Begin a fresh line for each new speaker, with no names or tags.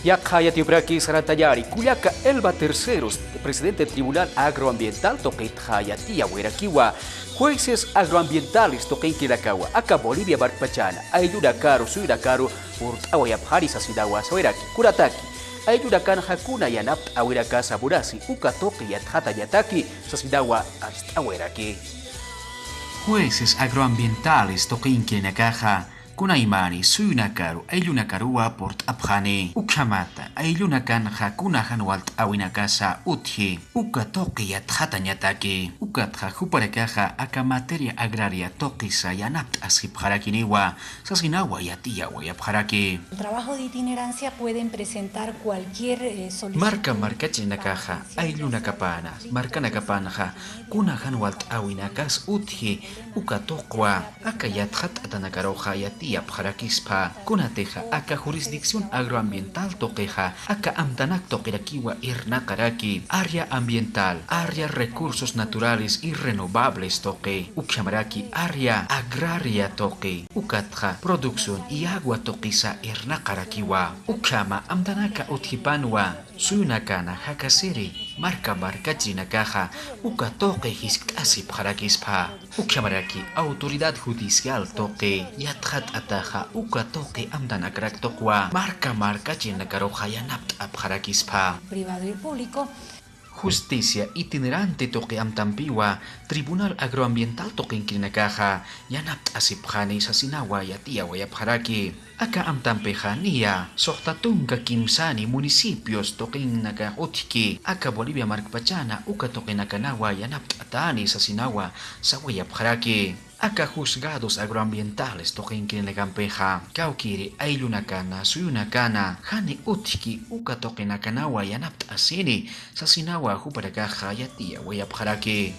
Yakaya Tibraki Sarantayari, Kuyaka Elba Terceros, presidente del Tribunal Agroambiental, Toquet Hayatia Huerakiwa, jueces agroambientales Toquet Kirakawa, Aka Bolivia Barpachana, Ayuda Caro, Suida Caro, Urtawayap Harisa Sidawa, Soeraki, Kurataki. Ayuda kan hakuna yanapt awiraka saburasi, uka toque yatjata yataki, sasidawa hasta aweraki.
Jueces agroambientales toquinque nakaja, kunaimani suynakaru aylunakarua port abjane, ukamata aylunakanja kunajan walt awinakasa uthi, uka toque yatjata yataki, ukatja juparakaja aka materia agraria toquisa yanapt asipjarakinewa, sasinawa yatia wayapjaraki.
El trabajo de itinerancia pueden presentar cualquier solicitud.
Marca chinakaja, aylunakapana, marca nakapanja, kunajan walt awinakas uthi, ukatokwa, aka yatjat atanakaroja yatia pjarakispa, kunateja, aka jurisdicción agroambiental toqueja, aka amtanak toquerakiwa irnakaraki, área ambiental, área recursos naturales y renovables toque, ukamaraki, área agraria toque, ukatja, producción y agua toquisa irnakarakiwa, ukama amtanaka uthipanwa, Suyunakana hakasiri, marca chinakaja, uka toque hiskasi pjarakispa, ukamaraki autoridad judicial toque, yatjat ataja, uka toque amdanakrak tokwa, marca chinakaroja yanapt apjarakispa.
Privado y público.
Justicia itinerante toque amtampiwa, Tribunal Agroambiental toque inclinakaja, yanapt asipjani sasinawa yatia wayapjaraki. Aka amtampejania, sohtatunka kimsani municipios toquinaka utiki, aka Bolivia markpachana, uka toquinakanawa yanapt atani sasinawa sawayapjaraki. Aka juzgados agroambientales toquinkinegampeja, kaukiri aylunakana, suyunakana, hani utiki uka toquinakanawa yanapt asini, sasinawa huparakaja yatia wayapjaraki.